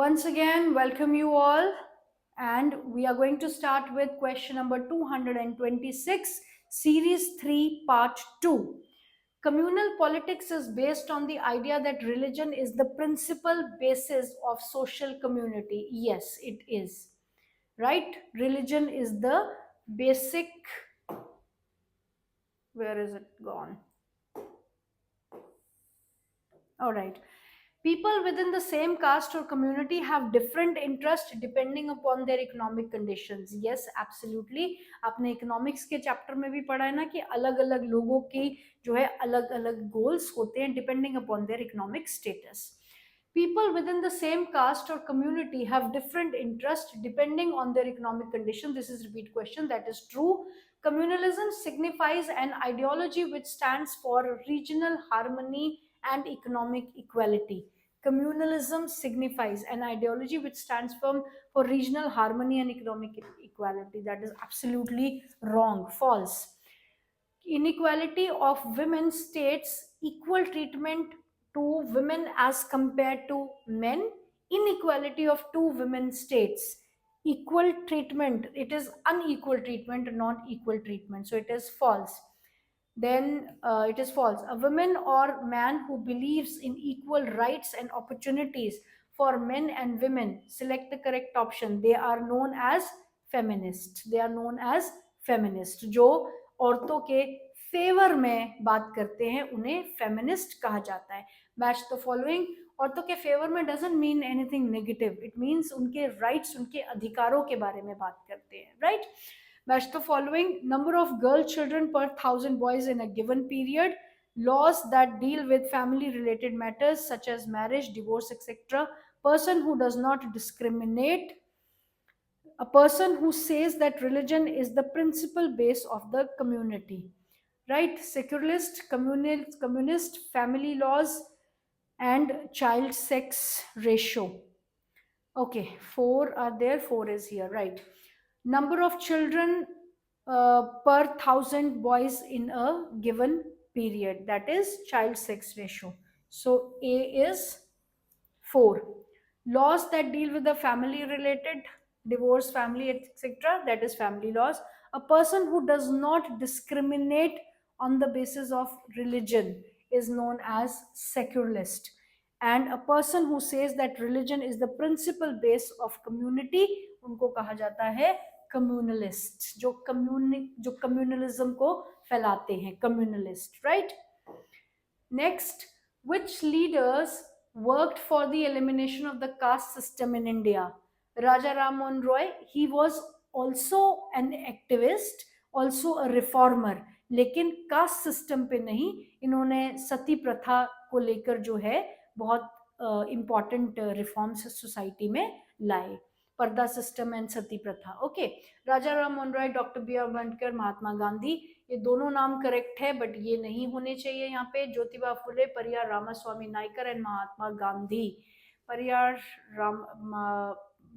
Once again, welcome you all, and we are going to start with question number 226, series 3, part 2. Communal politics is based on the idea that religion is the principal basis of social community. Yes, it is. Right? Religion is the basic. Where is it gone? All right. People within the same caste or community have different interests depending upon their economic conditions. Yes, absolutely. आपने economics के chapter में भी पढ़ा है ना कि अलग अलग लोगों की जो है अलग अलग गोल्स होते हैं depending upon their economic status. People within the same caste or community have different interests depending on their economic condition. This is repeat question. That is true. Communalism signifies an ideology which stands for regional harmony and economic equality. Communalism signifies an ideology which stands for regional harmony and economic equality. That is absolutely wrong, false. Inequality of women states equal treatment to women as compared to men. Inequality of two women states equal treatment. It is unequal treatment, not equal treatment. So it is false. Then it is false. A woman or man who believes in equal rights and opportunities for men and women, select the correct option. They are known as feminist. They are known as feminist. जो औरतों के favour में बात करते हैं उन्हें feminist कहा जाता है. Match the following. औरतों के फेवर में doesn't mean anything negative. It means उनके राइट्स, उनके अधिकारों के बारे में बात करते हैं. Right. Match the following: number of girl children per 1,000 boys in a given period, laws that deal with family related matters such as marriage, divorce, etc., person who does not discriminate, a person who says that religion is the principal base of the community. Right? Secularist, communist, family laws, and child sex ratio. Okay, 4 are there, 4 is here. Right. Number of children per 1,000 boys in a given period, that is child sex ratio. So A is 4. Laws that deal with the family related, divorce, family, etc., that is family laws. A person who does not discriminate on the basis of religion is known as secularist. And a person who says that religion is the principal base of community, उनको कहा जाता है communalist. जो communalism को फैलाते हैं, communalist. Right. Next, which leaders worked for the elimination of the caste system in India? Raja Ram Mohan Roy, he was also an activist, also a reformer, लेकिन caste system पे नहीं. इन्होंने सती प्रथा को लेकर जो है बहुत इंपॉर्टेंट रिफॉर्म्स सोसाइटी में लाए. पर्दा सिस्टम एंड सती प्रथा. Okay. Raja Ram Mohan Roy, doctor B R Ambedkar, Mahatma Gandhi, ये दोनों नाम करेक्ट है, बट ये नहीं होने चाहिए यहाँ पे. Jyotiba Phule, Periyar Ramaswamy Naicker and Mahatma Gandhi. Periyar Ram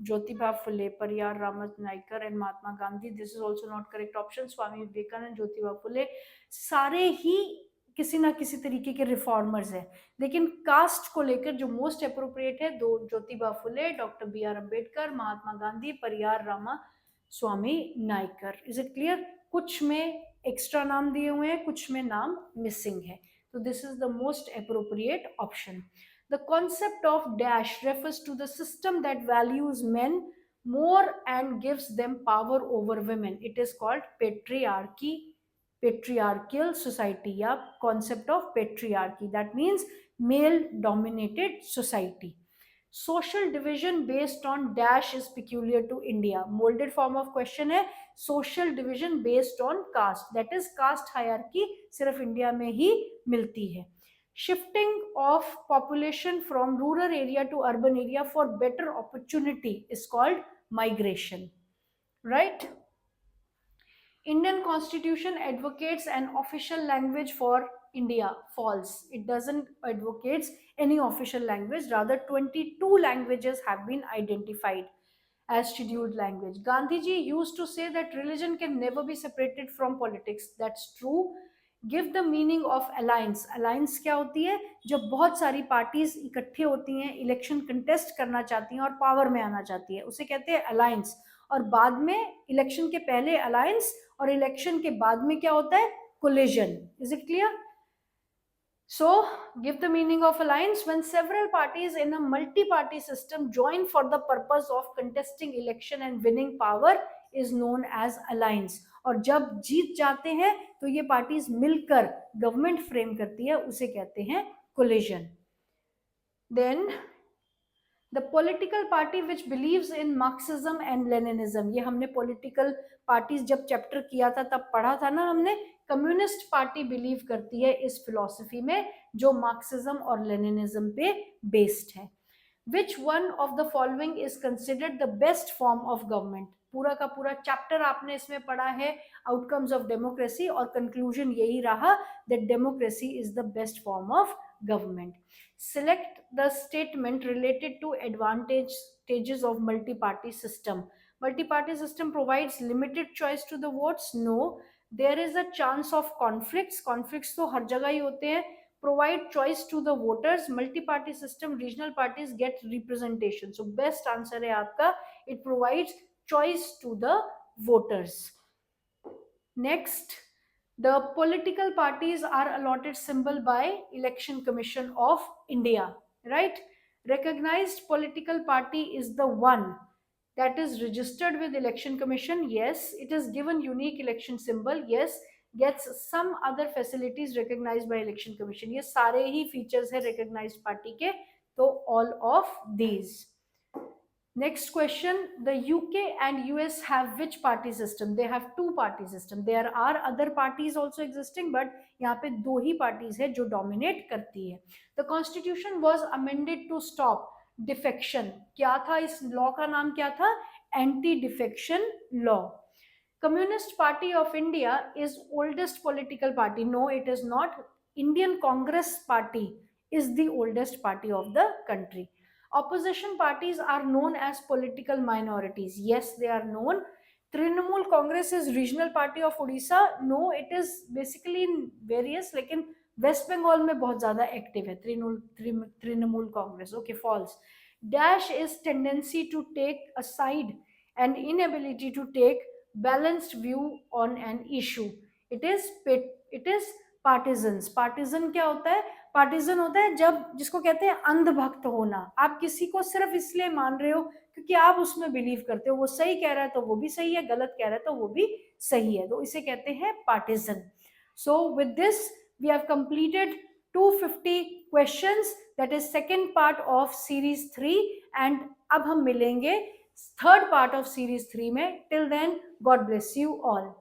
Jyotiba Phule, Periyar Ram Naicker and Mahatma Gandhi. This is also not correct option. Swami Vivekananda, Jyotiba Phule, सारे ही किसी ना किसी तरीके के रिफॉर्मर्स हैं. लेकिन कास्ट को लेकर जो मोस्ट अप्रोप्रिएट है, दो Jyotiba Phule, doctor B R Ambedkar, Mahatma Gandhi, Periyar Rama Swami Naicker. Is it clear? कुछ में एक्स्ट्रा नाम दिए हुए हैं, कुछ में नाम मिसिंग है. तो this is the most appropriate option. The concept of dash refers to the system that values men more and gives them power over women. It is called patriarchy, patriarchal society, या concept of patriarchy. That means male dominated society. Social division based on dash is peculiar to India. Molded form of question है. Social division based on caste, that is caste hierarchy सिर्फ India में ही मिलती है. Shifting of population from rural area to urban area for better opportunity is called migration. Right? Indian constitution advocates an official language for India. False. It doesn't advocates any official language. Rather, 22 languages have been identified as scheduled language. Gandhiji used to say that religion can never be separated from politics. That's true. Give the meaning of alliance. Alliance क्या होती है? जब बहुत सारी parties इकट्ठे होती हैं, election contest करना चाहती हैं और पावर में आना चाहती है, उसे कहते हैं अलायंस। और बाद में इलेक्शन के पहले अलायंस और इलेक्शन के बाद में क्या होता है? Collision. Is it clear? So, give the meaning of alliance: when several parties in a multi-party system join for the purpose of contesting election and winning power is known as alliance. और जब जीत जाते हैं तो ये parties मिलकर government frame करती है, उसे कहते हैं collision. Then the political party which believes in Marxism and Leninism, ये हमने पॉलिटिकल पार्टीज जब चैप्टर किया था तब पढ़ा था ना हमने। कम्युनिस्ट पार्टी बिलीव करती है इस फिलॉसफी में जो मार्क्सिज्म और लेनिनिज्म पे बेस्ड है। Which one of the following is considered the best form of government? पूरा का पूरा चैप्टर आपने इसमें पढ़ा है आउटकम्स ऑफ डेमोक्रेसी, और कंक्लूजन यही रहा that democracy is the best form of government. Select the statement related to advantages of multi-party system. Multi-party system provides limited choice to the votes. No. There is a chance of conflicts. Conflicts तो हर जगह ही होते हैं. Provide choice to the voters. Multi-party system, regional parties get representation. So best answer है आपका, it provides choice to the voters. Next, the political parties are allotted symbol by Election Commission of India, right? Recognized political party is the one that is registered with Election Commission. Yes. It is given unique election symbol. Yes. Gets some other facilities recognized by Election Commission. ये सारे ही features है recognized party के, तो all of these. Next question, the UK and US have which party system? They have two party system. There are other parties also existing, but यहाँ पे दो ही parties है जो dominate करती है. The constitution was amended to stop defection. क्या था इस law का नाम? क्या था? Anti-defection law. Communist Party of India is oldest political party. No, it is not. Indian Congress Party is the oldest party of the country. Opposition parties are known as political minorities. Yes, they are known. Trinamool Congress is regional party of Odisha. No, it is basically in various, लेकिन West Bengal में बहुत ज्यादा active है Trinamool Congress. Okay, false. Dash is tendency to take a side and inability to take balanced view on an issue. It is partisans. Partisan क्या होता है? Partisan होता है जब, जिसको कहते हैं अंधभक्त होना. आप किसी को सिर्फ इसलिए मान रहे हो क्योंकि आप उसमें बिलीव करते हो. वो सही कह रहा है तो वो भी सही है, गलत कह रहा है तो वो भी सही है, तो इसे कहते हैं partisan. So with this we have completed 250 questions. That is second part of series 3. And अब हम मिलेंगे थर्ड पार्ट ऑफ सीरीज 3 में. Till then, God bless you all.